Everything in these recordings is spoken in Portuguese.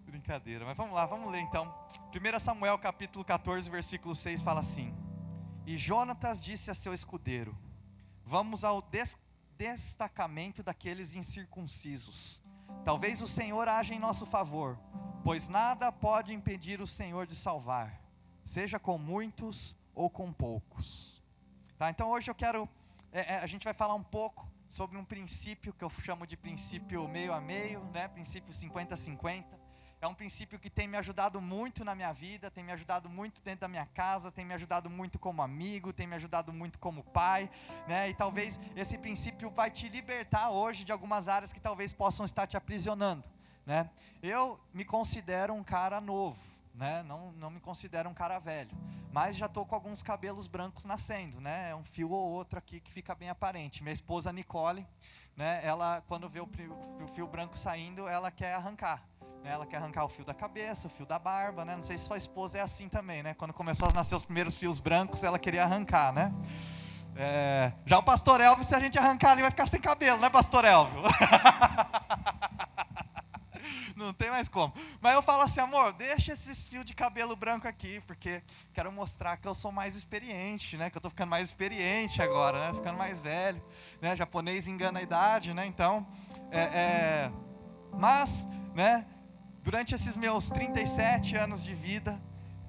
Brincadeira, mas vamos lá, vamos ler então. 1 Samuel capítulo 14, versículo 6 fala assim: E Jonatas disse a seu escudeiro: Vamos ao destacamento daqueles incircuncisos. Talvez o Senhor haja em nosso favor, pois nada pode impedir o Senhor de salvar, seja com muitos ou com poucos. Tá, então hoje eu quero, a gente vai falar um pouco sobre um princípio que eu chamo de princípio meio a meio, né? Princípio 50-50. É um princípio que tem me ajudado muito na minha vida, tem me ajudado muito dentro da minha casa, tem me ajudado muito como amigo, tem me ajudado muito como pai, né? E talvez esse princípio vai te libertar hoje de algumas áreas que talvez possam estar te aprisionando, né? Eu me considero um cara novo, né? Não me considero um cara velho, mas já estou com alguns cabelos brancos nascendo, né? É um fio ou outro aqui que fica bem aparente. Minha esposa Nicole, né? Ela, quando vê o fio branco saindo, ela quer arrancar. Ela quer arrancar o fio da cabeça, o fio da barba, né? Não sei se sua esposa é assim também, né? Quando começou a nascer os primeiros fios brancos, ela queria arrancar, né? Já o pastor Elvio, se a gente arrancar ali, vai ficar sem cabelo, né, pastor Elvio? Não tem mais como. Mas eu falo assim, amor, deixa esses fios de cabelo branco aqui, porque quero mostrar que eu sou mais experiente, né? Que eu estou ficando mais experiente agora, né? Ficando mais velho, né? Japonês engana a idade, né? Então, mas, né? Durante esses meus 37 anos de vida,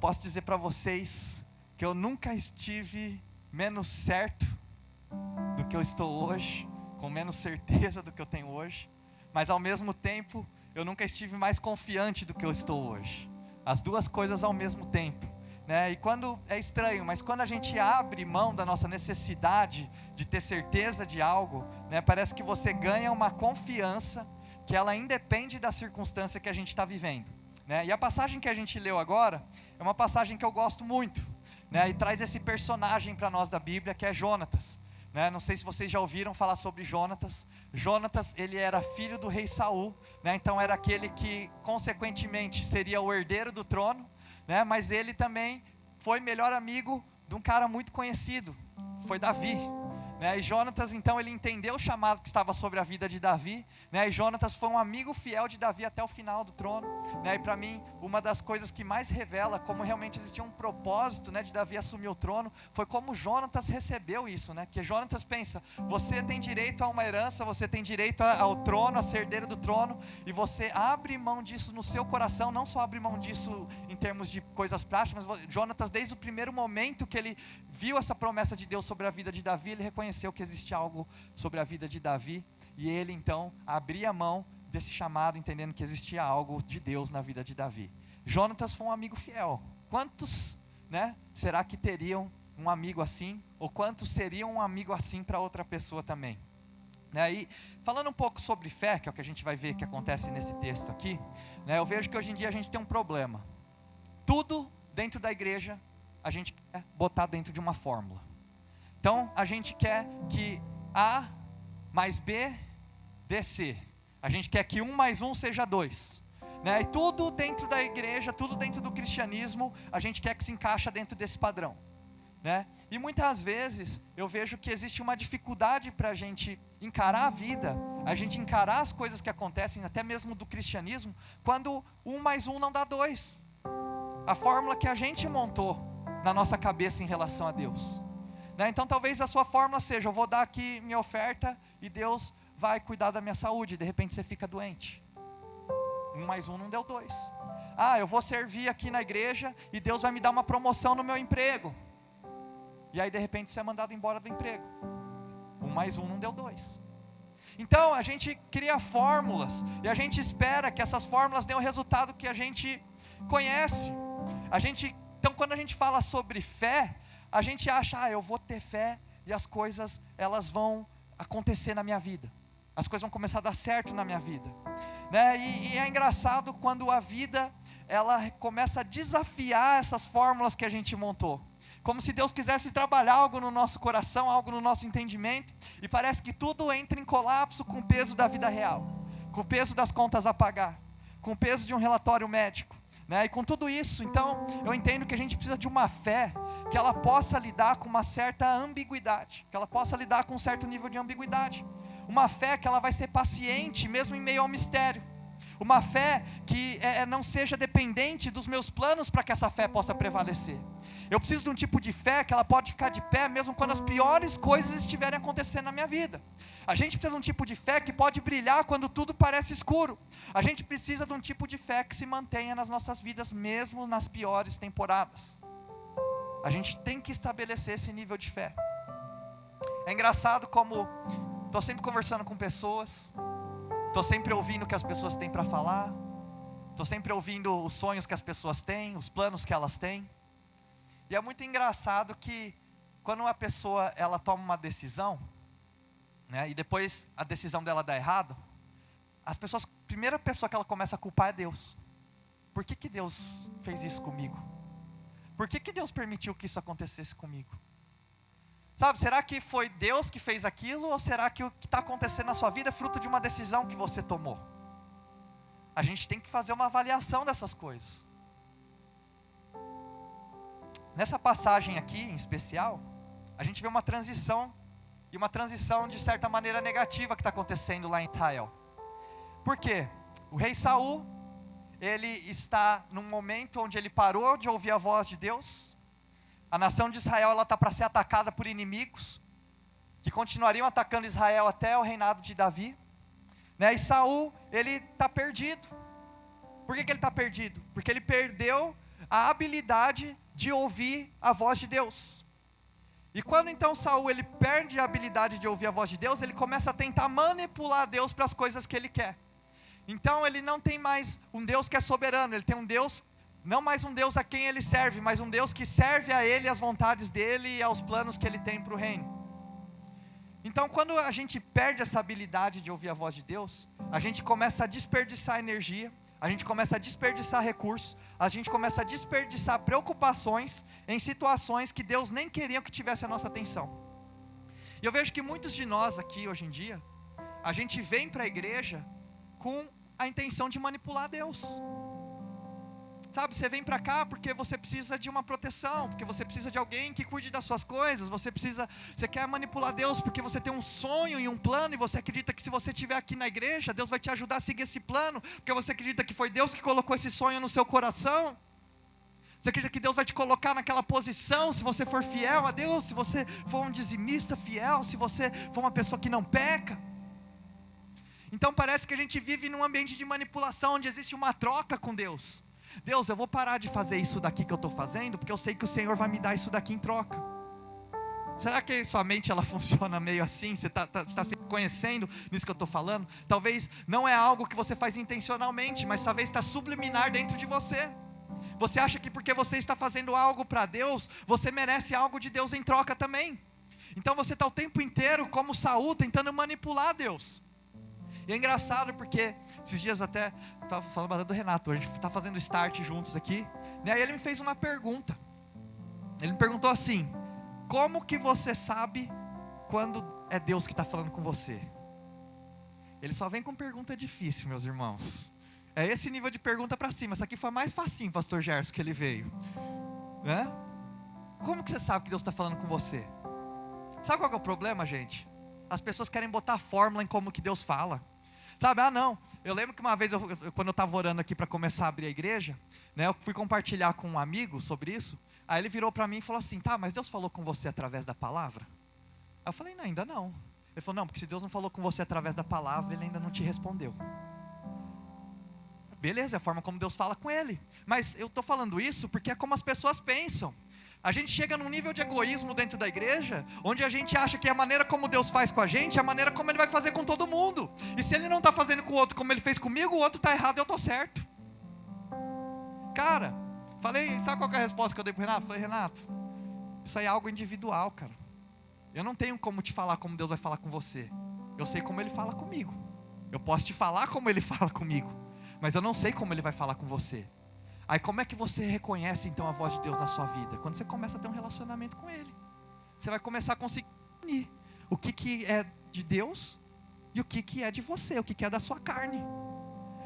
posso dizer para vocês que eu nunca estive menos certo do que eu estou hoje, com menos certeza do que eu tenho hoje, mas ao mesmo tempo, eu nunca estive mais confiante do que eu estou hoje. As duas coisas ao mesmo tempo, né? E quando é estranho, mas quando a gente abre mão da nossa necessidade de ter certeza de algo, né? Parece que você ganha uma confiança que ela independe da circunstância que a gente está vivendo, né? E a passagem que a gente leu agora é uma passagem que eu gosto muito, né? E traz esse personagem para nós da Bíblia, que é Jonatas, né? Não sei se vocês já ouviram falar sobre Jonatas. Jonatas, ele era filho do rei Saul, né? Então era aquele que consequentemente seria o herdeiro do trono, né? Mas ele também foi melhor amigo de um cara muito conhecido, foi Davi, né? E Jonatas, então, ele entendeu o chamado que estava sobre a vida de Davi, né? E Jonatas foi um amigo fiel de Davi até o final do trono, né? E para mim, uma das coisas que mais revela como realmente existia um propósito, né, de Davi assumir o trono, foi como Jonatas recebeu isso, né? Que Jonatas pensa, você tem direito a uma herança, você tem direito ao trono, a ser herdeiro do trono, e você abre mão disso no seu coração, não só abre mão disso em termos de coisas práticas, mas Jonatas, desde o primeiro momento que ele viu essa promessa de Deus sobre a vida de Davi, ele reconheceu que existia algo sobre a vida de Davi, e ele então abria mão desse chamado, entendendo que existia algo de Deus na vida de Davi. Jonatas foi um amigo fiel. Quantos, né, será que teriam um amigo assim? Ou quantos seriam um amigo assim para outra pessoa também? Né, e falando um pouco sobre fé, que é o que a gente vai ver que acontece nesse texto aqui, né, eu vejo que hoje em dia a gente tem um problema. Tudo dentro da igreja a gente quer botar dentro de uma fórmula. Então, a gente quer que A mais B dê C. A gente quer que 1 mais 1 seja 2. Né? E tudo dentro da igreja, tudo dentro do cristianismo, a gente quer que se encaixe dentro desse padrão. Né? E muitas vezes, eu vejo que existe uma dificuldade para a gente encarar a vida, a gente encarar as coisas que acontecem, até mesmo do cristianismo, quando 1 mais 1 não dá 2. A fórmula que a gente montou na nossa cabeça em relação a Deus. Então talvez a sua fórmula seja, eu vou dar aqui minha oferta e Deus vai cuidar da minha saúde, de repente você fica doente. 1 mais 1 não deu 2. Eu vou servir aqui na igreja e Deus vai me dar uma promoção no meu emprego. E aí de repente você é mandado embora do emprego. 1 mais 1 não deu 2. Então a gente cria fórmulas e a gente espera que essas fórmulas dêem o resultado que a gente conhece. Então quando a gente fala sobre fé, a gente acha, eu vou ter fé e as coisas, elas vão acontecer na minha vida. As coisas vão começar a dar certo na minha vida. Né? E é engraçado quando a vida, ela começa a desafiar essas fórmulas que a gente montou. Como se Deus quisesse trabalhar algo no nosso coração, algo no nosso entendimento, e parece que tudo entra em colapso com o peso da vida real, com o peso das contas a pagar, com o peso de um relatório médico. Né? E com tudo isso, então, eu entendo que a gente precisa de uma fé que ela possa lidar com uma certa ambiguidade, que ela possa lidar com um certo nível de ambiguidade. Uma fé que ela vai ser paciente, mesmo em meio ao mistério. Uma fé que não seja dependente dos meus planos para que essa fé possa prevalecer. Eu preciso de um tipo de fé que ela pode ficar de pé mesmo quando as piores coisas estiverem acontecendo na minha vida. A gente precisa de um tipo de fé que pode brilhar quando tudo parece escuro. A gente precisa de um tipo de fé que se mantenha nas nossas vidas mesmo nas piores temporadas. A gente tem que estabelecer esse nível de fé. É engraçado como estou sempre conversando com pessoas, estou sempre ouvindo o que as pessoas têm para falar, estou sempre ouvindo os sonhos que as pessoas têm, os planos que elas têm. E é muito engraçado que quando uma pessoa ela toma uma decisão, né, e depois a decisão dela dá errado, a primeira pessoa que ela começa a culpar é Deus. Por que Deus fez isso comigo? Por que Deus permitiu que isso acontecesse comigo? Sabe, será que foi Deus que fez aquilo, ou será que o que está acontecendo na sua vida é fruto de uma decisão que você tomou? A gente tem que fazer uma avaliação dessas coisas. Nessa passagem aqui, em especial, a gente vê uma transição, e uma transição de certa maneira negativa que está acontecendo lá em Israel. Por quê? O rei Saul, ele está num momento onde ele parou de ouvir a voz de Deus. A nação de Israel está para ser atacada por inimigos, que continuariam atacando Israel até o reinado de Davi, né? E Saul, ele está perdido. Por que ele está perdido? Porque ele perdeu a habilidade de ouvir a voz de Deus. E quando então Saul ele perde a habilidade de ouvir a voz de Deus, ele começa a tentar manipular Deus para as coisas que ele quer. Então ele não tem mais um Deus que é soberano, ele tem um Deus, não mais um Deus a quem ele serve, mas um Deus que serve a ele, as vontades dele e aos planos que ele tem para o reino. Então quando a gente perde essa habilidade de ouvir a voz de Deus, a gente começa a desperdiçar energia, a gente começa a desperdiçar recursos, a gente começa a desperdiçar preocupações em situações que Deus nem queria que tivesse a nossa atenção. E eu vejo que muitos de nós aqui hoje em dia, a gente vem para a igreja com a intenção de manipular Deus. Sabe, você vem para cá porque você precisa de uma proteção, porque você precisa de alguém que cuide das suas coisas, você quer manipular Deus porque você tem um sonho e um plano, e você acredita que se você estiver aqui na igreja, Deus vai te ajudar a seguir esse plano, porque você acredita que foi Deus que colocou esse sonho no seu coração. Você acredita que Deus vai te colocar naquela posição, se você for fiel a Deus, se você for um dizimista fiel, se você for uma pessoa que não peca. Então parece que a gente vive num ambiente de manipulação, onde existe uma troca com Deus. Deus, eu vou parar de fazer isso daqui que eu estou fazendo, porque eu sei que o Senhor vai me dar isso daqui em troca. Será que sua mente ela funciona meio assim? Você está se conhecendo nisso que eu estou falando? Talvez não é algo que você faz intencionalmente, mas talvez está subliminar dentro de você. Você acha que porque você está fazendo algo para Deus, você merece algo de Deus em troca também. Então você está o tempo inteiro como Saul, tentando manipular Deus. E é engraçado porque esses dias até estava falando do Renato, a gente está fazendo start juntos aqui, né? Aí ele me fez uma pergunta. Ele me perguntou assim: como que você sabe quando é Deus que está falando com você? Ele só vem com pergunta difícil, meus irmãos. É esse nível de pergunta para cima. Essa aqui foi mais facinho, pastor Gerson, que ele veio, né? Como que você sabe que Deus está falando com você? Sabe qual que é o problema, gente? As pessoas querem botar fórmula em como que Deus fala. Sabe, não, eu lembro que uma vez, quando eu estava orando aqui para começar a abrir a igreja, né, eu fui compartilhar com um amigo sobre isso, aí ele virou para mim e falou assim: tá, mas Deus falou com você através da palavra? Aí eu falei: não, ainda não. Ele falou: não, porque se Deus não falou com você através da palavra, Ele ainda não te respondeu. Beleza, é a forma como Deus fala com ele, mas eu estou falando isso porque é como as pessoas pensam. A gente chega num nível de egoísmo dentro da igreja, onde a gente acha que a maneira como Deus faz com a gente é a maneira como Ele vai fazer com todo mundo. E se Ele não está fazendo com o outro como Ele fez comigo, o outro está errado e eu estou certo. Cara, sabe qual que é a resposta que eu dei para o Renato? Falei: Renato, isso aí é algo individual, cara. Eu não tenho como te falar como Deus vai falar com você. Eu sei como Ele fala comigo. Eu posso te falar como Ele fala comigo, mas eu não sei como Ele vai falar com você. Aí como é que você reconhece então a voz de Deus na sua vida? Quando você começa a ter um relacionamento com Ele. Você vai começar a conseguir unir o que é de Deus e o que é de você, o que é da sua carne.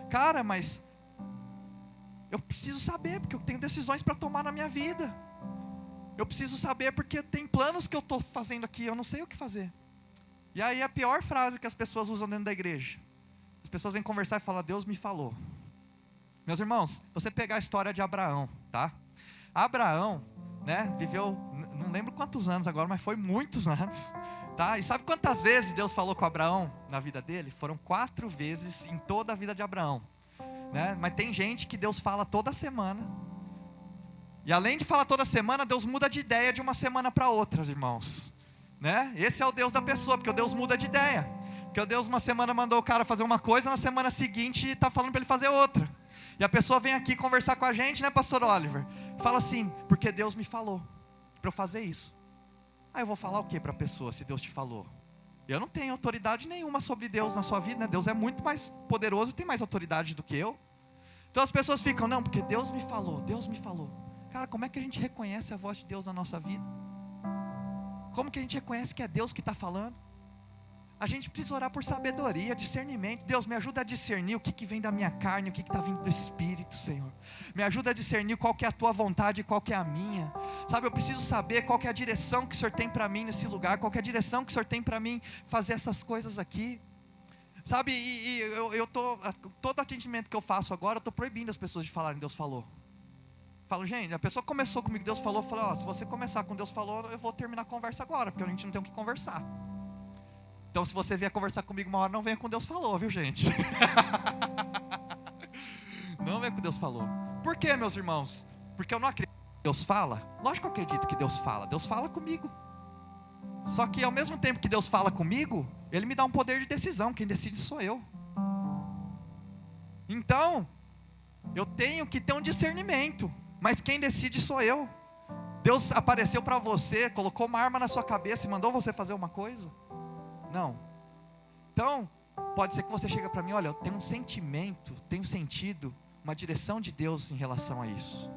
Cara, mas eu preciso saber, porque eu tenho decisões para tomar na minha vida. Eu preciso saber porque tem planos que eu estou fazendo aqui, eu não sei o que fazer. E aí a pior frase que as pessoas usam dentro da igreja: As pessoas vêm conversar e falam, Deus me falou. Meus irmãos, você pegar a história de Abraão, tá? Abraão, né, viveu, não lembro quantos anos agora, mas foi muitos anos, tá? E sabe quantas vezes Deus falou com Abraão na vida dele? Foram 4 vezes em toda a vida de Abraão, né? Mas tem gente que Deus fala toda semana. E além de falar toda semana, Deus muda de ideia de uma semana para outra, irmãos, né? Esse é o Deus da pessoa, porque o Deus muda de ideia. Porque o Deus uma semana mandou o cara fazer uma coisa, na semana seguinte está falando para ele fazer outra. E a pessoa vem aqui conversar com a gente, né, pastor Oliver? Fala assim, porque Deus me falou para eu fazer isso. Aí eu vou falar o que para a pessoa, se Deus te falou? Eu não tenho autoridade nenhuma sobre Deus na sua vida, né? Deus é muito mais poderoso, tem mais autoridade do que eu. Então as pessoas ficam, não, porque Deus me falou, Deus me falou. Cara, como é que a gente reconhece a voz de Deus na nossa vida? Como que a gente reconhece que é Deus que está falando? A gente precisa orar por sabedoria, discernimento. Deus, me ajuda a discernir o que vem da minha carne, o que está vindo do Espírito, Senhor. Me ajuda a discernir qual que é a tua vontade e qual que é a minha. Sabe, eu preciso saber qual que é a direção que o Senhor tem para mim nesse lugar, qual que é a direção que o Senhor tem para mim fazer essas coisas aqui. Sabe, todo atendimento que eu faço agora, eu estou proibindo as pessoas de falarem Deus falou. Falo, gente, a pessoa começou comigo, Deus falou, eu falei, ó, se você começar com Deus falou, eu vou terminar a conversa agora, porque a gente não tem o que conversar. Então se você vier conversar comigo uma hora, não venha com Deus falou, viu gente? Não venha com Deus falou. Por quê, meus irmãos? Porque eu não acredito que Deus fala. Lógico que eu acredito que Deus fala comigo. Só que ao mesmo tempo que Deus fala comigo, Ele me dá um poder de decisão, quem decide sou eu. Então, eu tenho que ter um discernimento, mas quem decide sou eu. Deus apareceu para você, colocou uma arma na sua cabeça e mandou você fazer uma coisa? Não. Então, pode ser que você chegue para mim, olha, eu tenho um sentimento, tenho sentido uma direção de Deus em relação a isso.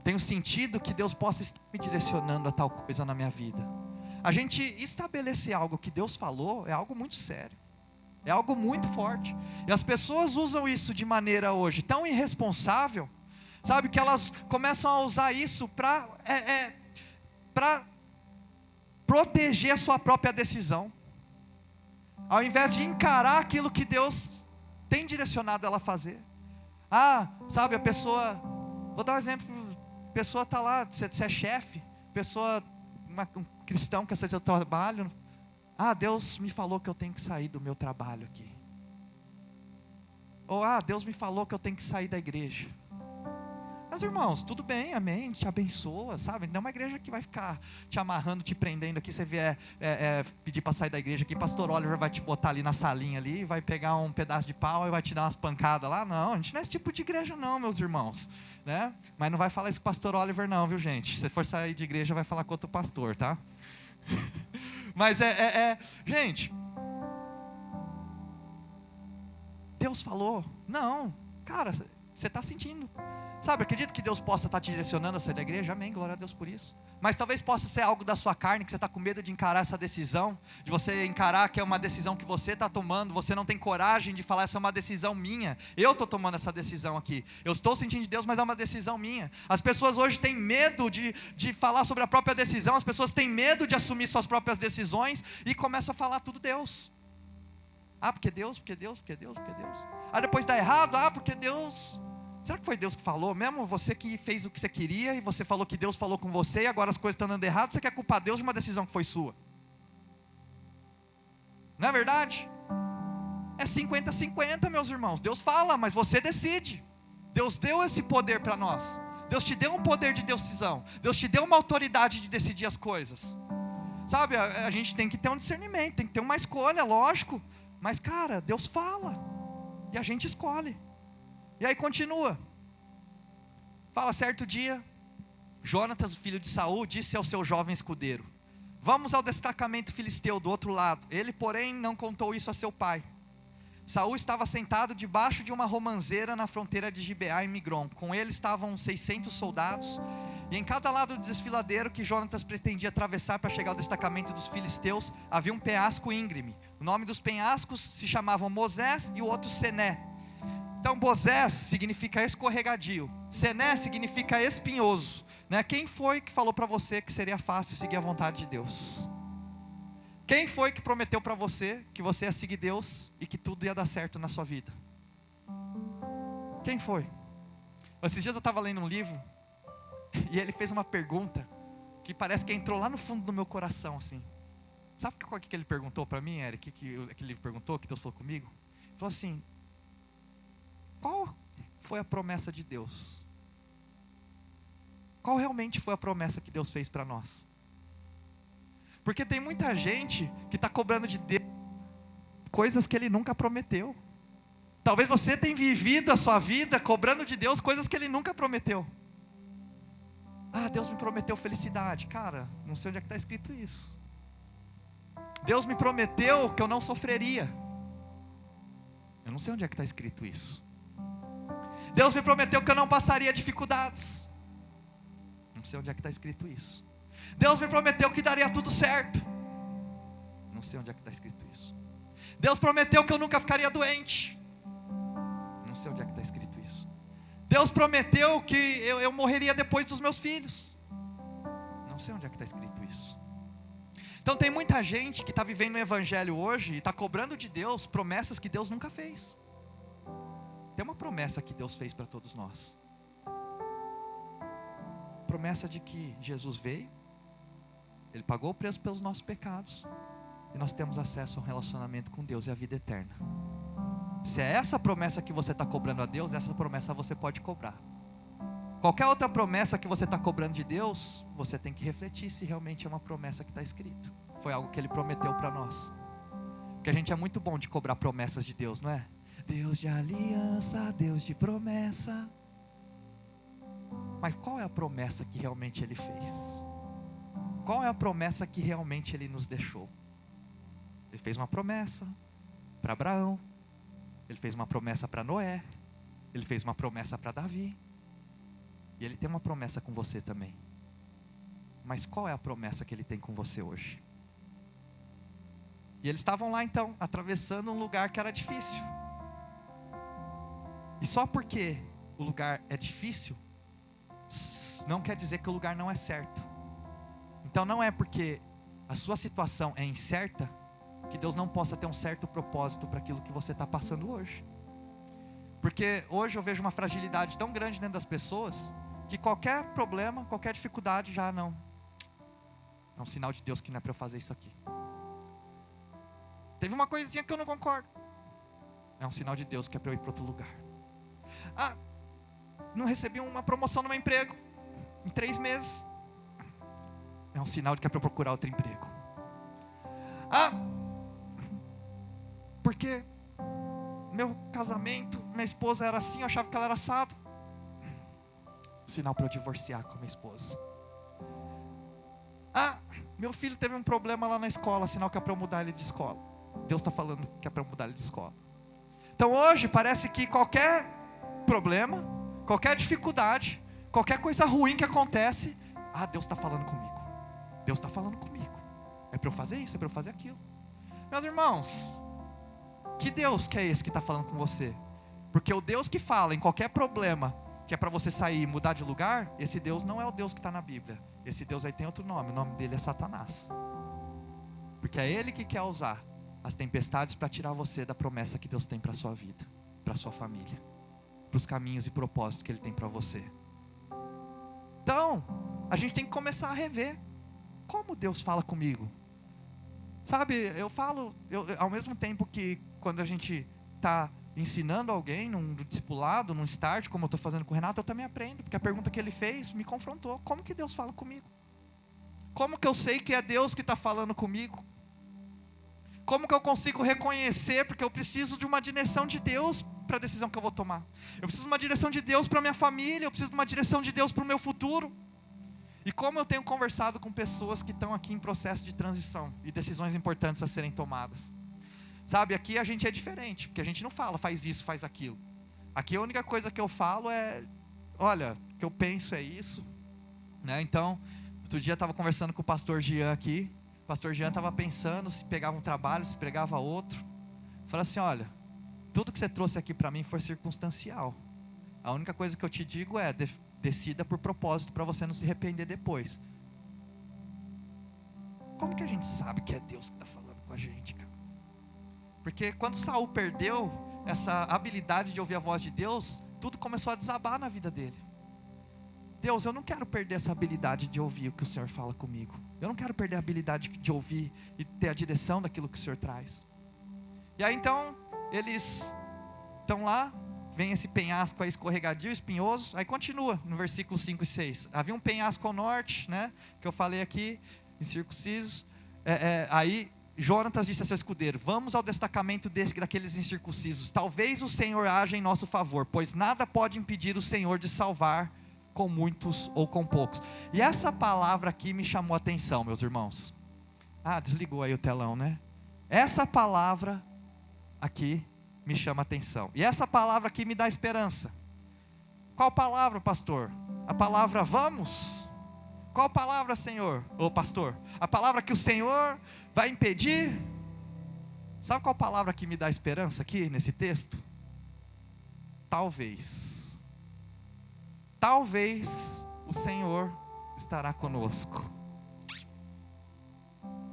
Tenho sentido que Deus possa estar me direcionando a tal coisa na minha vida. A gente estabelecer algo que Deus falou é algo muito sério. É algo muito forte. E as pessoas usam isso de maneira hoje tão irresponsável, sabe, que elas começam a usar isso para proteger a sua própria decisão. Ao invés de encarar aquilo que Deus tem direcionado ela a fazer. Sabe, a pessoa, vou dar um exemplo, a pessoa está lá, você é chefe, um cristão quer fazer seu trabalho. Deus me falou que eu tenho que sair do meu trabalho aqui. Ou, Deus me falou que eu tenho que sair da igreja. Meus irmãos, tudo bem, amém, te abençoa, sabe? Não é uma igreja que vai ficar te amarrando, te prendendo aqui, você vier pedir para sair da igreja aqui, pastor Oliver vai te botar ali na salinha ali, vai pegar um pedaço de pau e vai te dar umas pancadas lá. Não, a gente não é esse tipo de igreja não, meus irmãos, né? Mas não vai falar isso com o pastor Oliver não, viu gente? Se for sair de igreja, vai falar com outro pastor, tá? Mas gente, Deus falou, não, cara, você está sentindo, sabe, acredito que Deus possa estar te direcionando a sair da igreja, amém, glória a Deus por isso, mas talvez possa ser algo da sua carne, que você está com medo de encarar essa decisão, de você encarar que é uma decisão que você está tomando, você não tem coragem de falar, essa é uma decisão minha, eu estou tomando essa decisão aqui, eu estou sentindo de Deus, mas é uma decisão minha. As pessoas hoje têm medo de falar sobre a própria decisão, as pessoas têm medo de assumir suas próprias decisões, e começam a falar tudo Deus. Porque Deus, porque Deus, porque Deus, porque Deus. Depois dá errado, porque Deus. Será que foi Deus que falou mesmo? Você que fez o que você queria e você falou que Deus falou com você e agora as coisas estão dando errado, você quer culpar Deus de uma decisão que foi sua? Não é verdade? É 50-50, meus irmãos. Deus fala, mas você decide. Deus deu esse poder para nós. Deus te deu um poder de decisão. Deus te deu uma autoridade de decidir as coisas. Sabe, a gente tem que ter um discernimento, tem que ter uma escolha, lógico. Mas cara, Deus fala e a gente escolhe. E aí continua. Fala, certo dia, Jonatas, o filho de Saul, disse ao seu jovem escudeiro: vamos ao destacamento filisteu do outro lado. Ele, porém, não contou isso a seu pai. Saul estava sentado debaixo de uma romanceira na fronteira de Gibeá e Migron. Com ele estavam 600 soldados. E em cada lado do desfiladeiro que Jonatas pretendia atravessar para chegar ao destacamento dos filisteus, havia um penhasco íngreme. O nome dos penhascos se chamavam Mosés e o outro Sené. Então Mosés significa escorregadio, Sené significa espinhoso, né? Quem foi que falou para você que seria fácil seguir a vontade de Deus? Quem foi que prometeu para você que você ia seguir Deus e que tudo ia dar certo na sua vida? Quem foi? Esses dias eu estava lendo um livro e ele fez uma pergunta que parece que entrou lá no fundo do meu coração, assim. Sabe o que ele perguntou para mim, Eric? Que aquele livro perguntou, que Deus falou comigo? Ele falou assim: qual foi a promessa de Deus? Qual realmente foi a promessa que Deus fez para nós? Porque tem muita gente que está cobrando de Deus coisas que Ele nunca prometeu. Talvez você tenha vivido a sua vida cobrando de Deus coisas que Ele nunca prometeu. Ah, Deus me prometeu felicidade. Cara, não sei onde é que está escrito isso. Deus me prometeu que eu não sofreria. Eu não sei onde é que está escrito isso. Deus me prometeu que eu não passaria dificuldades. Não sei onde é que está escrito isso. Deus me prometeu que daria tudo certo. Não sei onde é que está escrito isso. Deus prometeu que eu nunca ficaria doente. Não sei onde é que está escrito isso. Deus prometeu que eu morreria depois dos meus filhos. Não sei onde é que está escrito isso. Então tem muita gente que está vivendo o evangelho hoje e está cobrando de Deus promessas que Deus nunca fez. Tem uma promessa que Deus fez para todos nós. Promessa de que Jesus veio, Ele pagou o preço pelos nossos pecados, e nós temos acesso a um relacionamento com Deus e a vida eterna. Se é essa promessa que você está cobrando a Deus, essa promessa você pode cobrar. Qualquer outra promessa que você está cobrando de Deus, você tem que refletir se realmente é uma promessa que está escrito. Foi algo que Ele prometeu para nós. Porque a gente é muito bom de cobrar promessas de Deus, não é? Deus de aliança, Deus de promessa. Mas qual é a promessa que realmente Ele fez? Qual é a promessa que realmente Ele nos deixou? Ele fez uma promessa para Abraão. Ele fez uma promessa para Noé. Ele fez uma promessa para Davi. E Ele tem uma promessa com você também. Mas qual é a promessa que Ele tem com você hoje? E eles estavam lá então, atravessando um lugar que era difícil. E só porque o lugar é difícil, não quer dizer que o lugar não é certo. Então não é porque a sua situação é incerta, que Deus não possa ter um certo propósito para aquilo que você está passando hoje. Porque hoje eu vejo uma fragilidade tão grande dentro das pessoas, que qualquer problema, qualquer dificuldade já não. É um sinal de Deus que não é para eu fazer isso aqui. Teve uma coisinha que eu não concordo. É um sinal de Deus que é para eu ir para outro lugar. Ah, não recebi uma promoção no meu emprego em 3 meses. É um sinal de que é para eu procurar outro emprego. Ah, porque meu casamento, minha esposa era assim, eu achava que ela era assado. Sinal para eu divorciar com a minha esposa. Ah, meu filho teve um problema lá na escola, sinal que é para eu mudar ele de escola. Deus está falando que é para eu mudar ele de escola. Então hoje parece que qualquer problema, qualquer dificuldade, qualquer coisa ruim que acontece, ah, Deus está falando comigo. Deus está falando comigo. É para eu fazer isso, é para eu fazer aquilo. Meus irmãos, que Deus que é esse que está falando com você? Porque o Deus que fala em qualquer problema, que é para você sair e mudar de lugar, esse Deus não é o Deus que está na Bíblia. Esse Deus aí tem outro nome, o nome dele é Satanás. Porque é ele que quer usar as tempestades para tirar você da promessa que Deus tem para a sua vida, para a sua família, para os caminhos e propósitos que Ele tem para você. Então, a gente tem que começar a rever como Deus fala comigo. Sabe, eu falo, ao mesmo tempo que quando a gente está ensinando alguém num discipulado, num start, como eu estou fazendo com o Renato, eu também aprendo, porque a pergunta que ele fez me confrontou. Como que Deus fala comigo? Como que eu sei que é Deus que está falando comigo? Como que eu consigo reconhecer? Porque eu preciso de uma direção de Deus para a decisão que eu vou tomar. Eu preciso de uma direção de Deus para a minha família. Eu preciso de uma direção de Deus para o meu futuro. E como eu tenho conversado com pessoas que estão aqui em processo de transição e decisões importantes a serem tomadas. Sabe, aqui a gente é diferente, porque a gente não fala, faz isso, faz aquilo. Aqui a única coisa que eu falo é, olha, o que eu penso é isso, né? Então, outro dia eu estava conversando com o pastor Jean aqui. O pastor Jean estava pensando se pegava um trabalho, se pegava outro. Falei assim, olha, tudo que você trouxe aqui para mim foi circunstancial. A única coisa que eu te digo é, decida por propósito para você não se arrepender depois. Como que a gente sabe que é Deus que está falando? com a gente, cara. Porque quando Saul perdeu essa habilidade de ouvir a voz de Deus, tudo começou a desabar na vida dele. Deus, eu não quero perder essa habilidade de ouvir o que o Senhor fala comigo. Eu não quero perder a habilidade de ouvir e ter a direção daquilo que o Senhor traz. E aí então, eles estão lá, vem esse penhasco aí escorregadio, espinhoso. Aí continua no versículo 5 e 6. Havia um penhasco ao norte, né, que eu falei aqui, incircuncisos. Aí Jonatas disse a seu escudeiro: vamos ao destacamento daqueles incircuncisos. Talvez o Senhor haja em nosso favor, pois nada pode impedir o Senhor de salvar com muitos ou com poucos. E essa palavra aqui me chamou a atenção, meus irmãos. Desligou aí o telão, né? Essa palavra aqui me chama a atenção. E essa palavra aqui me dá esperança. Qual palavra, pastor? A palavra vamos? Qual palavra, Senhor? Ou pastor? A palavra que o Senhor vai impedir? Sabe qual palavra que me dá esperança aqui nesse texto? Talvez. Talvez o Senhor estará conosco.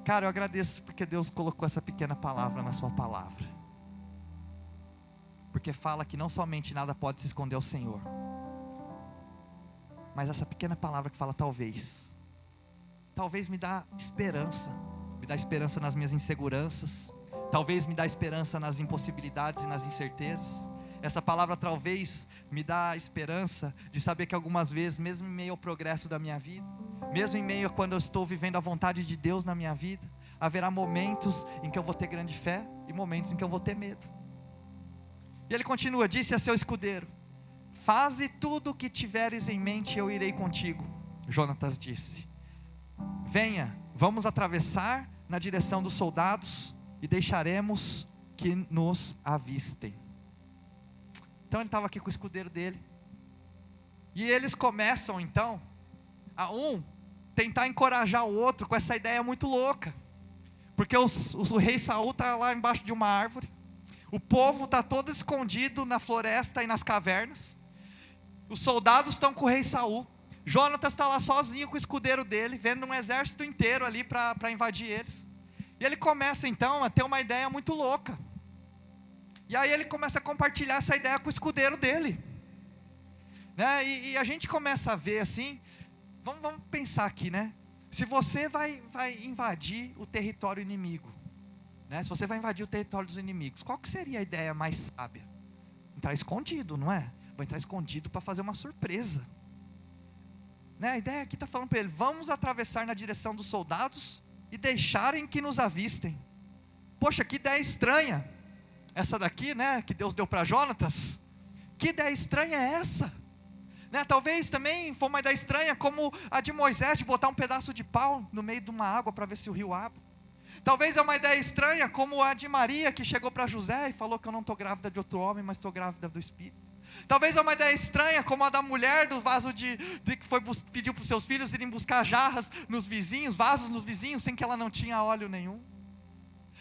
Cara, eu agradeço porque Deus colocou essa pequena palavra na sua palavra. Porque fala que não somente nada pode se esconder ao Senhor, mas essa pequena palavra que fala talvez. Talvez me dá esperança. Me dá esperança nas minhas inseguranças. Talvez me dá esperança nas impossibilidades e nas incertezas. Essa palavra talvez me dá esperança de saber que algumas vezes, mesmo em meio ao progresso da minha vida, mesmo em meio a quando eu estou vivendo a vontade de Deus na minha vida, haverá momentos em que eu vou ter grande fé e momentos em que eu vou ter medo. E ele continua, disse a seu escudeiro: faze tudo o que tiveres em mente, eu irei contigo. Jonatas disse: venha, vamos atravessar na direção dos soldados e deixaremos que nos avistem. Então ele estava aqui com o escudeiro dele. E eles começam então a tentar encorajar o outro com essa ideia muito louca. Porque o rei Saul está lá embaixo de uma árvore. O povo está todo escondido na floresta e nas cavernas. Os soldados estão com o rei Saul. Jonatas está lá sozinho com o escudeiro dele, vendo um exército inteiro ali para invadir eles. E ele começa então a ter uma ideia muito louca. E aí ele começa a compartilhar essa ideia com o escudeiro dele, né? E a gente começa a ver assim, vamos pensar aqui, né? Se você vai invadir o território inimigo, né? Se você vai invadir o território dos inimigos, qual que seria a ideia mais sábia? Entrar escondido, não é? Vou entrar escondido para fazer uma surpresa, né? A ideia aqui está falando para ele: vamos atravessar na direção dos soldados e deixarem que nos avistem. Poxa, que ideia estranha essa daqui, né, que Deus deu para Jonatas. Que ideia estranha é essa? Né, talvez também foi uma ideia estranha como a de Moisés, de botar um pedaço de pau no meio de uma água para ver se o rio abre. Talvez é uma ideia estranha como a de Maria, que chegou para José e falou que eu não estou grávida de outro homem, mas estou grávida do Espírito. Talvez é uma ideia estranha como a da mulher do vaso que pediu para os seus filhos irem buscar jarras nos vizinhos, vasos nos vizinhos, sem que ela não tinha óleo nenhum.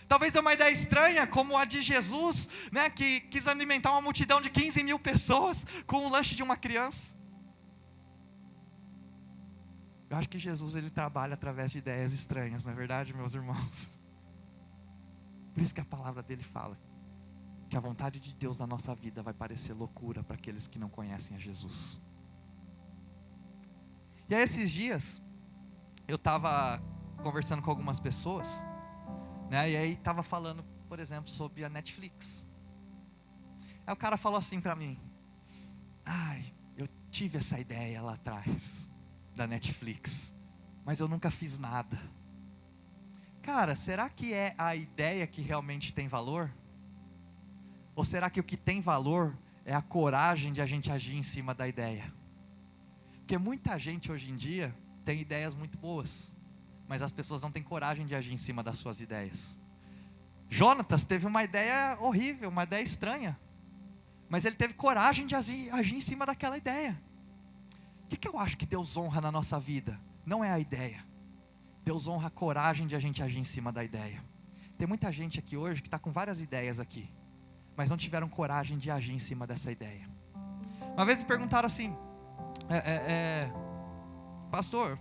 Talvez é uma ideia estranha como a de Jesus, né, que quis alimentar uma multidão de 15 mil pessoas com o lanche de uma criança. Eu acho que Jesus, ele trabalha através de ideias estranhas, não é verdade, meus irmãos? Por isso que a palavra dele fala que a vontade de Deus na nossa vida vai parecer loucura para aqueles que não conhecem a Jesus. E aí esses dias, eu estava conversando com algumas pessoas, né, e aí estava falando, por exemplo, sobre a Netflix. Aí o cara falou assim para mim: eu tive essa ideia lá atrás da Netflix, mas eu nunca fiz nada. Cara, será que é a ideia que realmente tem valor? Ou será que o que tem valor é a coragem de a gente agir em cima da ideia? Porque muita gente hoje em dia tem ideias muito boas, mas as pessoas não têm coragem de agir em cima das suas ideias. Jonatas teve uma ideia horrível, uma ideia estranha, mas ele teve coragem de agir em cima daquela ideia. O que eu acho que Deus honra na nossa vida? Não é a ideia. Deus honra a coragem de a gente agir em cima da ideia. Tem muita gente aqui hoje que está com várias ideias aqui, mas não tiveram coragem de agir em cima dessa ideia. Uma vez me perguntaram assim: pastor,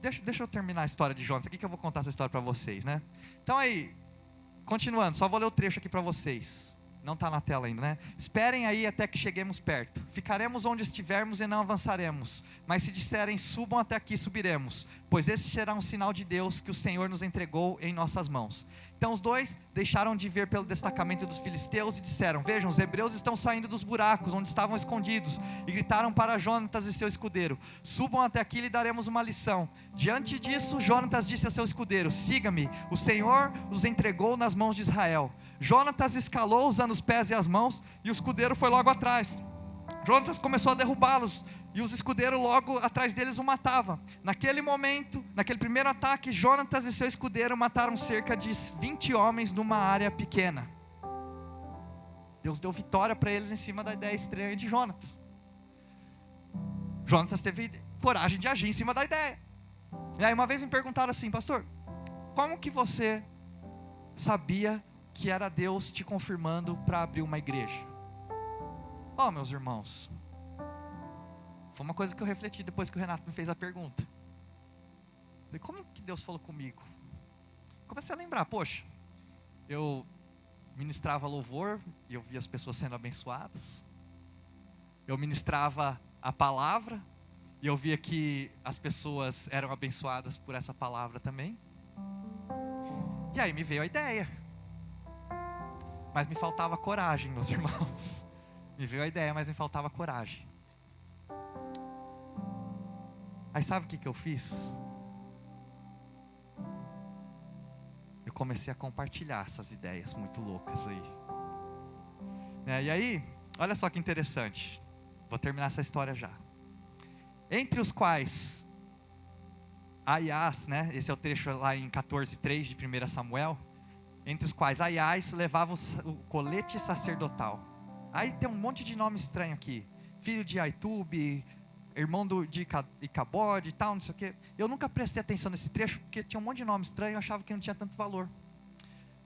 deixa eu terminar a história de Jonas aqui, que eu vou contar essa história para vocês, né? Então aí, continuando, só vou ler o trecho aqui para vocês. Não está na tela ainda, né? Esperem aí até que cheguemos perto. Ficaremos onde estivermos e não avançaremos. Mas se disserem, subam até aqui, subiremos. Pois esse será um sinal de Deus que o Senhor nos entregou em nossas mãos. Então os dois deixaram de ver pelo destacamento dos filisteus e disseram: vejam, os hebreus estão saindo dos buracos onde estavam escondidos. E gritaram para Jonatas e seu escudeiro: subam até aqui e lhe daremos uma lição. Diante disso, Jonatas disse a seu escudeiro: siga-me, o Senhor os entregou nas mãos de Israel. Jonatas escalou usando os pés e as mãos, e o escudeiro foi logo atrás. Jonatas começou a derrubá-los, e os escudeiros logo atrás deles o matavam. Naquele momento, naquele primeiro ataque, Jonatas e seu escudeiro mataram cerca de 20 homens numa área pequena. Deus deu vitória para eles em cima da ideia estranha de Jonatas. Jonatas teve coragem de agir em cima da ideia. E aí uma vez me perguntaram assim: pastor, como que você sabia que era Deus te confirmando para abrir uma igreja? Oh, meus irmãos, foi uma coisa que eu refleti depois que o Renato me fez a pergunta. Falei, como que Deus falou comigo? Comecei a lembrar, poxa, eu ministrava louvor e eu via as pessoas sendo abençoadas. Eu ministrava a palavra e eu via que as pessoas eram abençoadas por essa palavra também. E aí me veio a ideia. Mas me faltava coragem, meus irmãos. Me veio a ideia, mas me faltava coragem. Aí sabe o que eu fiz? Eu comecei a compartilhar essas ideias muito loucas aí. E aí, olha só que interessante. Vou terminar essa história já. Entre os quais Aias, né? Esse é o trecho lá em 14:3 de 1 Samuel. Entre os quais Aias levava o colete sacerdotal. Aí tem um monte de nome estranho aqui. Filho de Aitube, irmão de Icabode e tal, não sei o quê. Eu nunca prestei atenção nesse trecho, porque tinha um monte de nome estranho e eu achava que não tinha tanto valor.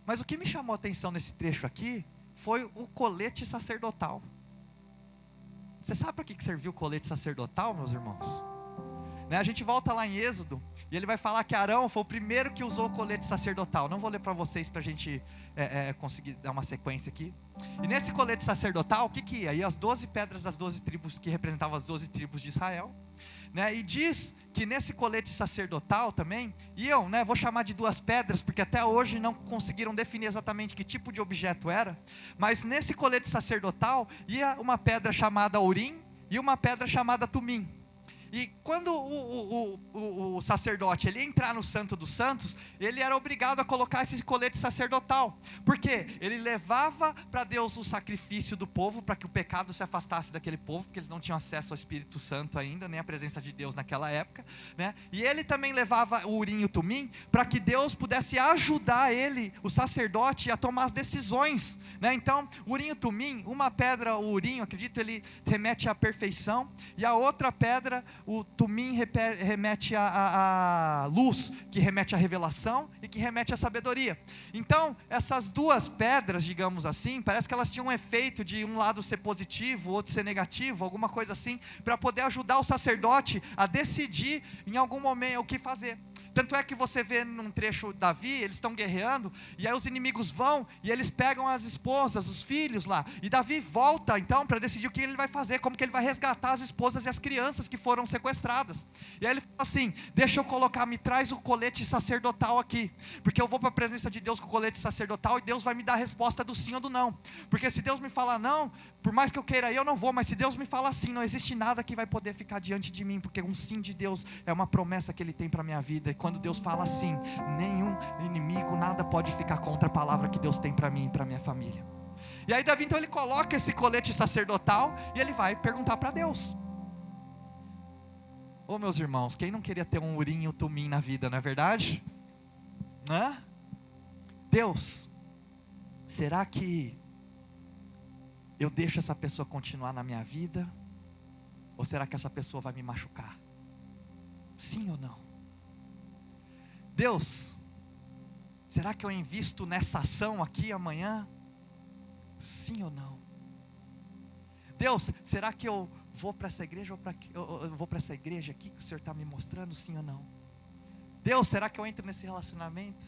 Mas o que me chamou a atenção nesse trecho aqui, foi o colete sacerdotal. Você sabe para que serviu o colete sacerdotal, meus irmãos? A gente volta lá em Êxodo, e ele vai falar que Arão foi o primeiro que usou o colete sacerdotal. Não vou ler para vocês, para a gente conseguir dar uma sequência aqui. E nesse colete sacerdotal, o que ia? Ia as 12 pedras das 12 tribos, que representavam as 12 tribos de Israel. E diz que nesse colete sacerdotal também, iam, vou chamar de 2 pedras, porque até hoje não conseguiram definir exatamente que tipo de objeto era. Mas nesse colete sacerdotal, ia uma pedra chamada Urim, e uma pedra chamada Tumim. E quando o sacerdote ele ia entrar no Santo dos Santos, ele era obrigado a colocar esse colete sacerdotal. Por quê? Ele levava para Deus o sacrifício do povo, para que o pecado se afastasse daquele povo, porque eles não tinham acesso ao Espírito Santo ainda, nem a presença de Deus naquela época. E ele também levava o Urim e o Tumim, para que Deus pudesse ajudar ele, o sacerdote, a tomar as decisões. Então, o Urim e o Tumim, uma pedra, o Urim, eu acredito, ele remete à perfeição, e a outra pedra, o Tumim, remete à luz, que remete à revelação e que remete à sabedoria. Então, essas 2 pedras, digamos assim, parece que elas tinham um efeito de um lado ser positivo, outro ser negativo, alguma coisa assim, para poder ajudar o sacerdote a decidir em algum momento o que fazer. Tanto é que você vê num trecho Davi, eles estão guerreando, e aí os inimigos vão, e eles pegam as esposas, os filhos lá, e Davi volta então para decidir o que ele vai fazer, como que ele vai resgatar as esposas e as crianças que foram sequestradas. E aí ele fala assim: deixa eu colocar, me traz o colete sacerdotal aqui, porque eu vou para a presença de Deus com o colete sacerdotal, e Deus vai me dar a resposta do sim ou do não. Porque se Deus me falar não, por mais que eu queira ir, eu não vou, mas se Deus me falar sim, não existe nada que vai poder ficar diante de mim, porque um sim de Deus é uma promessa que Ele tem para a minha vida, e quando Deus fala assim, nenhum inimigo, nada pode ficar contra a palavra que Deus tem para mim e para minha família. E aí Davi então ele coloca esse colete sacerdotal, e ele vai perguntar para Deus. Meus irmãos, quem não queria ter um Urim e um Tumim na vida, não é verdade? Deus, será que eu deixo essa pessoa continuar na minha vida? Ou será que essa pessoa vai me machucar? Sim ou não? Deus, será que eu invisto nessa ação aqui amanhã? Sim ou não? Deus, será que eu vou para essa igreja, eu vou para essa igreja aqui que o Senhor está me mostrando? Sim ou não? Deus, será que eu entro nesse relacionamento?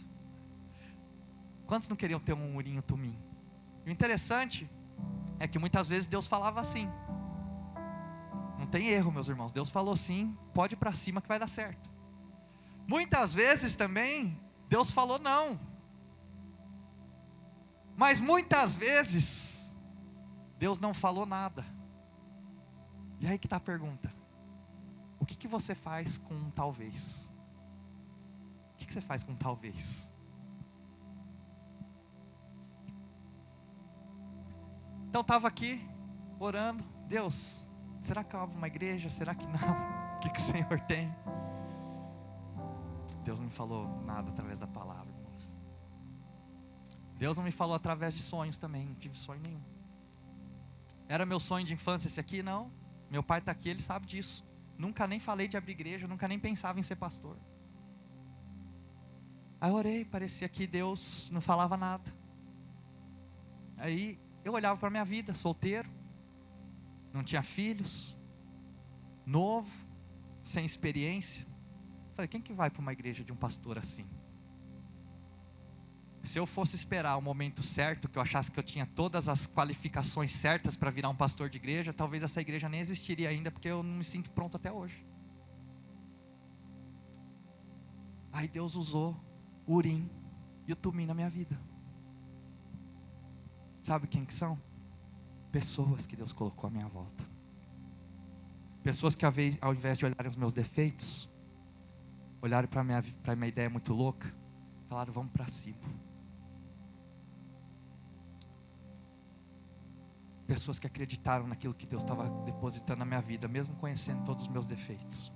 Quantos não queriam ter um Urim e um Tumim? O interessante é que muitas vezes Deus falava assim. Não tem erro, meus irmãos. Deus falou sim, pode ir para cima que vai dar certo. Muitas vezes também Deus falou não. Mas muitas vezes Deus não falou nada. E aí que está a pergunta: o que você faz com um talvez? O que você faz com um talvez? Então estava aqui orando: Deus, será que eu abro uma igreja? Será que não? O que o Senhor tem? Deus não me falou nada através da palavra, irmãos. Deus não me falou através de sonhos também. Não tive sonho nenhum. Era meu sonho de infância esse aqui? Não. Meu pai está aqui, ele sabe disso. Nunca nem falei de abrir igreja, nunca nem pensava em ser pastor. Aí eu orei, parecia que Deus não falava nada. Aí eu olhava para a minha vida, solteiro, não tinha filhos, novo, sem experiência. Falei, quem que vai para uma igreja de um pastor assim? Se eu fosse esperar o momento certo, que eu achasse que eu tinha todas as qualificações certas para virar um pastor de igreja, talvez essa igreja nem existiria ainda, porque eu não me sinto pronto até hoje. Aí Deus usou o Urim e o Tumim na minha vida. Sabe quem que são? Pessoas que Deus colocou à minha volta. Pessoas que ao invés de olharem os meus defeitos, olharam para a minha ideia muito louca, falaram, vamos para cima. Pessoas que acreditaram naquilo que Deus estava depositando na minha vida, mesmo conhecendo todos os meus defeitos.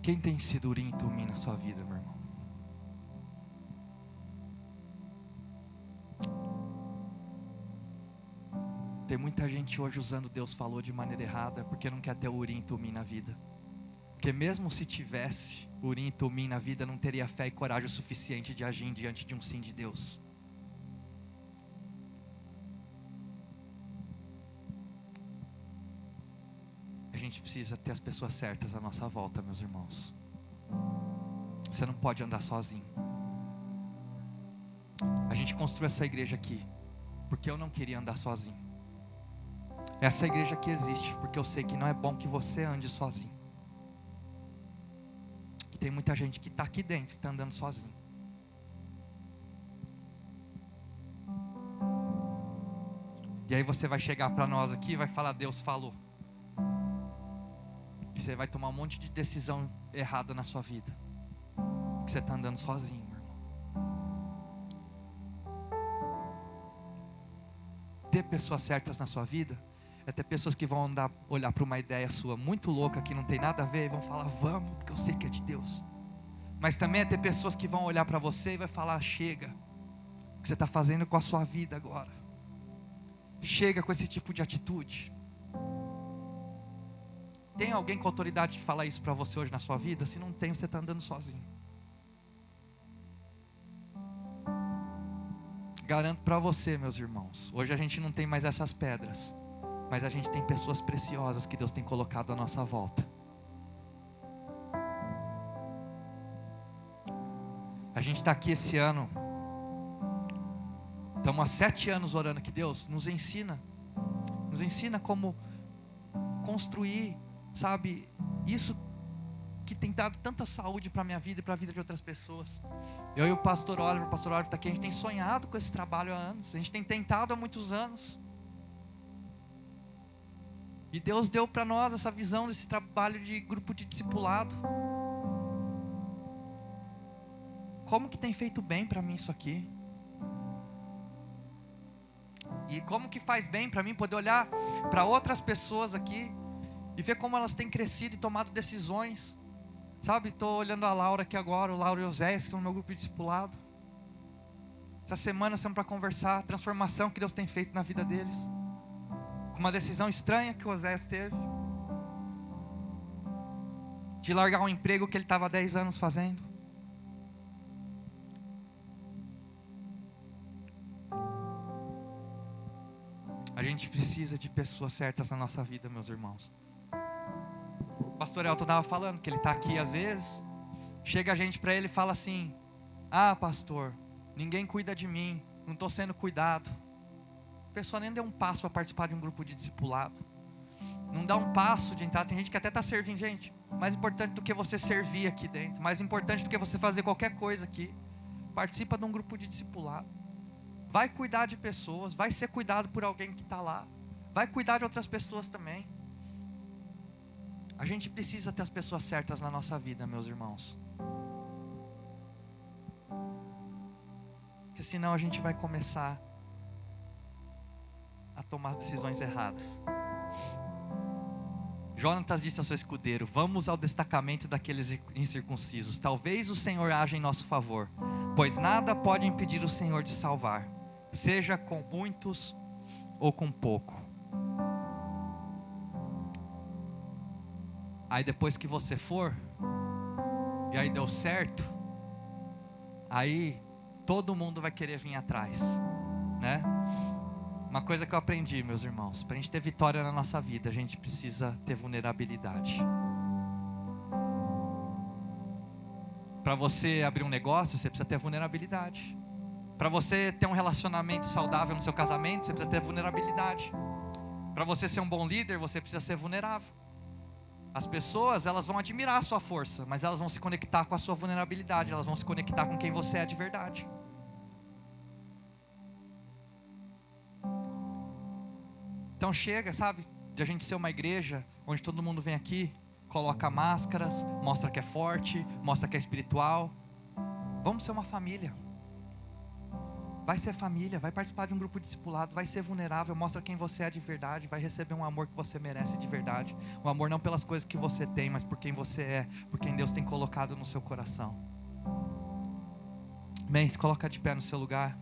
Quem tem sido Urim e Tumim na sua vida, meu irmão? Tem muita gente hoje usando Deus falou de maneira errada, porque não quer ter Urim e Tumim na vida. Porque mesmo se tivesse Urim e Tumim na vida, não teria fé e coragem o suficiente de agir diante de um sim de Deus. A gente precisa ter as pessoas certas à nossa volta, meus irmãos. Você não pode andar sozinho. A gente construiu essa igreja aqui porque eu não queria andar sozinho. Essa igreja aqui existe porque eu sei que não é bom que você ande sozinho. E tem muita gente que está aqui dentro, que está andando sozinho. E aí você vai chegar para nós aqui e vai falar, Deus falou. E você vai tomar um monte de decisão errada na sua vida. Que você está andando sozinho, meu irmão. Ter pessoas certas na sua vida é ter pessoas que vão olhar para uma ideia sua muito louca, que não tem nada a ver, e vão falar, vamos, porque eu sei que é de Deus. Mas também é ter pessoas que vão olhar para você e vai falar, chega, o que você está fazendo com a sua vida agora. Chega com esse tipo de atitude. Tem alguém com autoridade de falar isso para você hoje na sua vida? Se não tem, você está andando sozinho. Garanto para você, meus irmãos, hoje a gente não tem mais essas pedras, mas a gente tem pessoas preciosas que Deus tem colocado à nossa volta. A gente está aqui esse ano, estamos há 7 anos orando que Deus nos ensina como construir, sabe, isso que tem dado tanta saúde para a minha vida e para a vida de outras pessoas. Eu e o pastor Oliver está aqui, a gente tem sonhado com esse trabalho há anos, a gente tem tentado há muitos anos. E Deus deu para nós essa visão desse trabalho de grupo de discipulado. Como que tem feito bem para mim isso aqui? E como que faz bem para mim poder olhar para outras pessoas aqui e ver como elas têm crescido e tomado decisões. Sabe, estou olhando a Laura aqui agora, o Laura e o Zé estão no meu grupo de discipulado. Essa semana estamos para conversar a transformação que Deus tem feito na vida deles. Com uma decisão estranha que o Zé teve. de largar um emprego que ele estava há 10 anos fazendo. A gente precisa de pessoas certas na nossa vida, meus irmãos. O pastor Elton estava falando que ele está aqui às vezes. Chega a gente para ele e fala assim: ah, pastor, ninguém cuida de mim, não estou sendo cuidado. A pessoa nem deu um passo para participar de um grupo de discipulado. Não dá um passo de entrar. Tem gente que até está servindo. Gente, mais importante do que você servir aqui dentro, mais importante do que você fazer qualquer coisa aqui, participa de um grupo de discipulado. Vai cuidar de pessoas, vai ser cuidado por alguém que está lá, vai cuidar de outras pessoas também. A gente precisa ter as pessoas certas na nossa vida, meus irmãos. Porque senão a gente vai começar a tomar as decisões erradas. Jonatas disse ao seu escudeiro: vamos ao destacamento daqueles incircuncisos. Talvez o Senhor haja em nosso favor, pois nada pode impedir o Senhor de salvar, seja com muitos ou com pouco. Aí depois que você for, e aí deu certo, aí todo mundo vai querer vir atrás, né? Uma coisa que eu aprendi, meus irmãos: para a gente ter vitória na nossa vida, a gente precisa ter vulnerabilidade. Para você abrir um negócio, você precisa ter vulnerabilidade. Para você ter um relacionamento saudável no seu casamento, você precisa ter vulnerabilidade. Para você ser um bom líder, você precisa ser vulnerável. As pessoas, elas vão admirar a sua força, mas elas vão se conectar com a sua vulnerabilidade. Elas vão se conectar com quem você é de verdade. Então chega, sabe, de a gente ser uma igreja onde todo mundo vem aqui, coloca máscaras, mostra que é forte, mostra que é espiritual. Vamos ser uma família. Vai ser família, vai participar de um grupo discipulado, vai ser vulnerável, mostra quem você é de verdade, vai receber um amor que você merece de verdade. Um amor não pelas coisas que você tem, mas por quem você é, por quem Deus tem colocado no seu coração. Amém? Se coloca de pé no seu lugar.